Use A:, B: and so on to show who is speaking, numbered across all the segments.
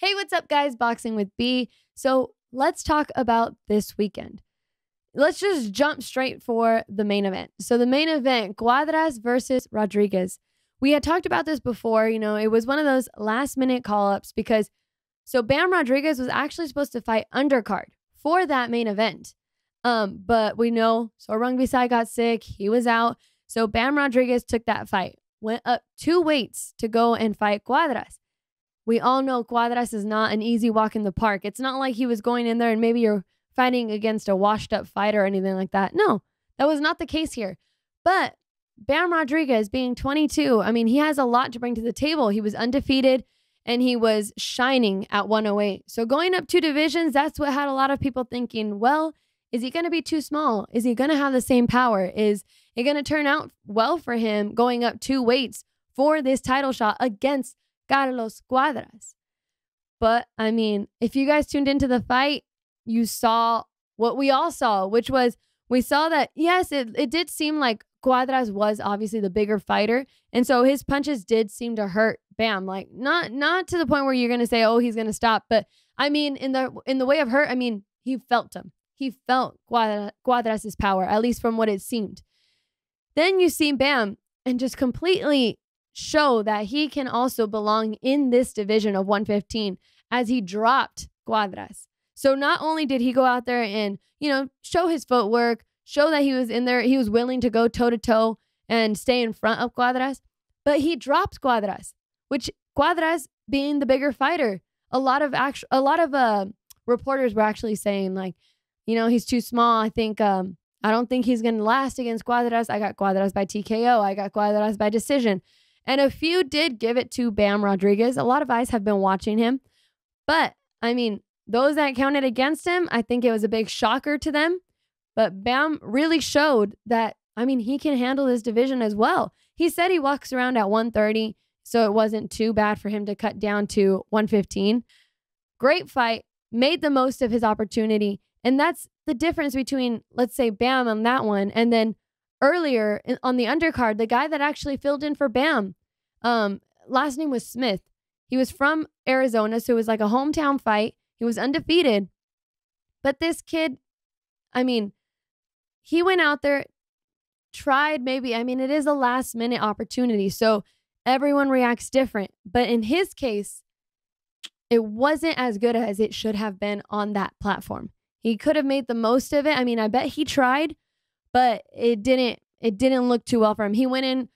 A: Hey, what's up, guys? Boxing with B. So let's talk about this weekend. Let's just jump straight for the main event. So the main event, Cuadras versus Rodriguez. We had talked about this before. It was one of those last-minute call-ups because Bam Rodriguez was actually supposed to fight undercard for that main event. But we know Sorong Bisai got sick. He was out. So Bam Rodriguez took that fight, went up 2 weights to go and fight Cuadras. We all know Cuadras is not an easy walk in the park. It's not like he was going in there and maybe you're fighting against a washed up fighter or anything like that. No, that was not the case here. But Bam Rodriguez being 22, he has a lot to bring to the table. He was undefeated and he was shining at 108. So going up 2 divisions, that's what had a lot of people thinking, well, is he going to be too small? Is he going to have the same power? Is it going to turn out well for him going up 2 weights for this title shot against Carlos Cuadras? But if you guys tuned into the fight, you saw what we all saw, which was we saw that, yes, it did seem like Cuadras was obviously the bigger fighter. And so his punches did seem to hurt Bam. Like not to the point where you're going to say, oh, he's going to stop. But in the way of hurt, he felt him. He felt Cuadras' power, at least from what it seemed. Then you see Bam and just completely show that he can also belong in this division of 115 as he dropped Cuadras. So not only did he go out there and, show his footwork, show that he was in there, he was willing to go toe-to-toe and stay in front of Cuadras, but he dropped Cuadras, which Cuadras being the bigger fighter, a lot of reporters were actually saying he's too small. I don't think he's going to last against Cuadras. I got Cuadras by TKO. I got Cuadras by decision. And a few did give it to Bam Rodriguez. A lot of eyes have been watching him. But, those that counted against him, I think it was a big shocker to them. But Bam really showed that, he can handle this division as well. He said he walks around at 130, so it wasn't too bad for him to cut down to 115. Great fight, made the most of his opportunity. And that's the difference between, let's say, Bam on that one and then earlier on the undercard, the guy that actually filled in for Bam, last name was Smith. He was from Arizona, so it was like a hometown fight. He was undefeated. But this kid, he went out there, tried maybe. It is a last minute opportunity, so everyone reacts different. But in his case, it wasn't as good as it should have been on that platform. He could have made the most of it. I bet he tried, but it didn't look too well for him. He went in,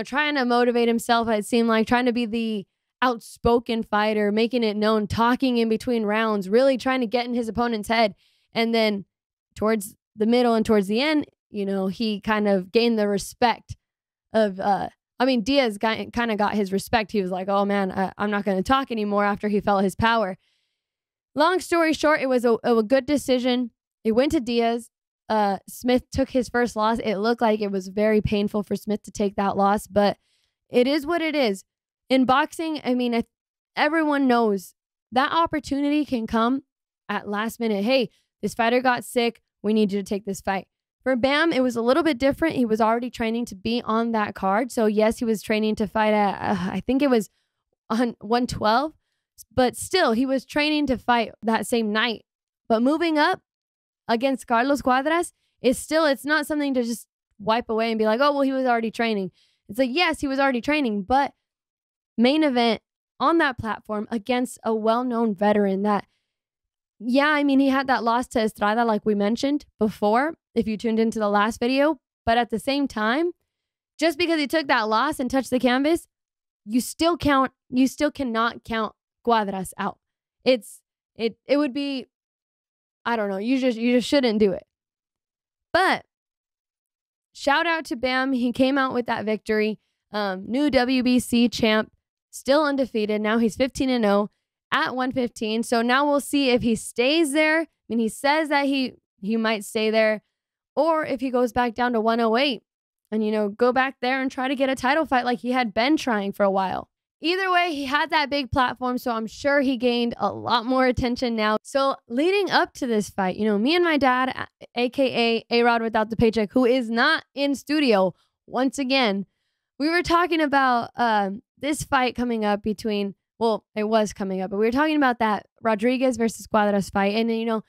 A: trying to motivate himself. It seemed like trying to be the outspoken fighter, making it known, talking in between rounds, really trying to get in his opponent's head. And then towards the middle and towards the end, he kind of gained the respect of, Diaz kind of got his respect. He was like, oh man, I'm not going to talk anymore after he felt his power. Long story short, it was a good decision. It went to Diaz. Smith took his first loss. It looked like it was very painful for Smith to take that loss, but it is what it is. In boxing, everyone knows that opportunity can come at last minute. Hey, this fighter got sick. We need you to take this fight. For Bam, it was a little bit different. He was already training to be on that card. So yes, he was training to fight at, I think it was 112, but still he was training to fight that same night. But moving up against Carlos Cuadras it's not something to just wipe away and be like, oh, well, he was already training. It's like, yes, he was already training, but main event on that platform against a well-known veteran that, he had that loss to Estrada, like we mentioned before, if you tuned into the last video. But at the same time, just because he took that loss and touched the canvas, you still cannot count Cuadras out. It would be, I don't know, you just shouldn't do it. But shout out to Bam. He came out with that victory. New WBC champ, still undefeated. Now he's 15-0 at 115. So now we'll see if he stays there. He says that he might stay there, or if he goes back down to 108 and, go back there and try to get a title fight like he had been trying for a while. Either way, he had that big platform, so I'm sure he gained a lot more attention now. So leading up to this fight, me and my dad, a.k.a. A-Rod without the paycheck, who is not in studio once again, we were talking about this fight coming up between Well, it was coming up, but we were talking about that Rodriguez versus Cuadras fight. And, you know,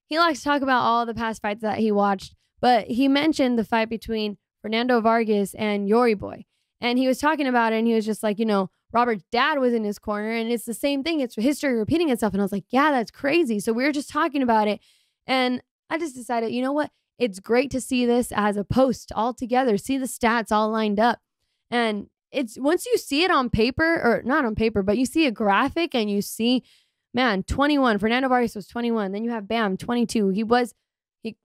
A: he likes to talk about all the past fights that he watched, but he mentioned the fight between Fernando Vargas and Yori Boy. And he was talking about it, and he was just like, you know, Robert's dad was in his corner, and it's the same thing. It's history repeating itself. And I was like, yeah, that's crazy. So we were just talking about it, and I just decided, you know what? It's great to see this as a post all together, see the stats all lined up. And it's once you see it on paper, or not on paper, but you see a graphic and you see, man, 21. Fernando Vargas was 21. Then you have Bam, 22.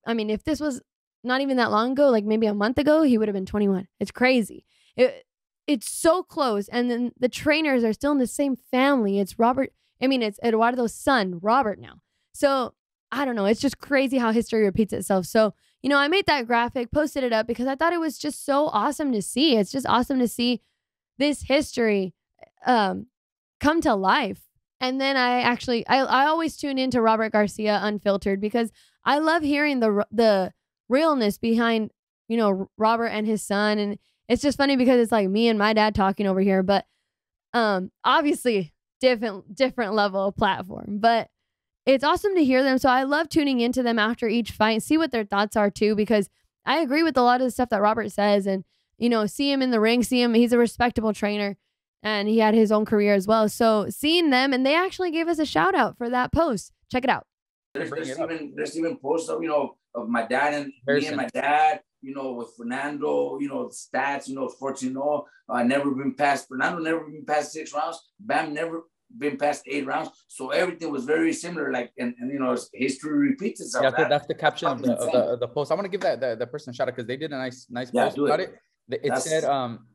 A: I mean, if this was not even that long ago, like maybe a month ago, he would have been 21. It's crazy. It's so close. And then the trainers are still in the same family. It's Eduardo's son, Robert now. So I don't know. It's just crazy how history repeats itself. So, you know, I made that graphic, posted it up because I thought it was just so awesome to see. It's just awesome to see this history come to life. And then I always tune into Robert Garcia Unfiltered because I love hearing the realness behind, you know, Robert and his son. And it's just funny because it's like me and my dad talking over here, but obviously different level of platform. But it's awesome to hear them. So I love tuning into them after each fight and see what their thoughts are too, because I agree with a lot of the stuff that Robert says. And, you know, see him in the ring, he's a respectable trainer and he had his own career as well. So seeing them, and they actually gave us a shout out for that post. Check it out.
B: There's even posts of, you know, of my dad and me and my dad, you know, with Fernando, you know, stats, you know, 14-0, never been past, Fernando never been past 6 rounds, Bam never been past 8 rounds. So everything was very similar, like, and you know, history repeats itself.
C: Yeah, that's the caption of the post. I want to give the person a shout out because they did a nice post about it. It said,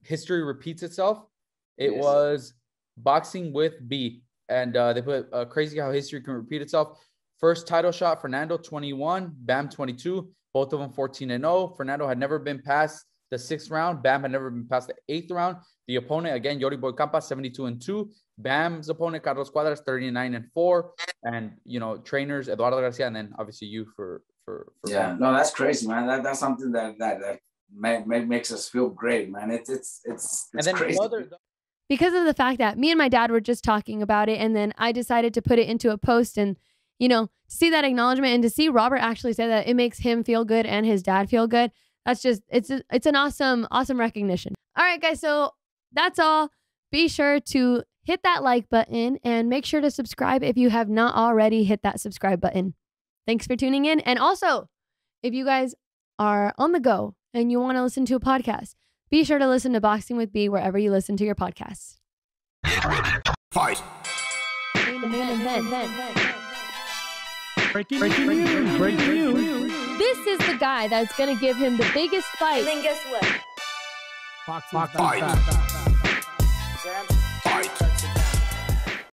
C: history repeats itself. It was boxing with B. And they put crazy how history can repeat itself. First title shot, Fernando 21, Bam 22, both of them 14-0. Fernando had never been past the 6th round. Bam had never been past the 8th round. The opponent, again, Yori Boy Campa, 72-2. Bam's opponent, Carlos Cuadras, 39-4. And, you know, trainers, Eduardo Garcia, and then obviously you for
B: yeah, Bam. No, that's crazy, man. That's something that makes us feel great, man. It's and then crazy.
A: Because of the fact that me and my dad were just talking about it, and then I decided to put it into a post, and you know, to see that acknowledgement and to see Robert actually say that it makes him feel good and his dad feel good. That's just, it's an awesome recognition. All right, guys. So that's all. Be sure to hit that like button and make sure to subscribe if you have not already hit that subscribe button. Thanks for tuning in. And also, if you guys are on the go and you want to listen to a podcast, be sure to listen to Boxing with B wherever you listen to your podcasts.
D: Get ready. Fight.
A: Breaking news. This is the guy that's going to give him the biggest fight.
E: And then guess what?
D: Fight.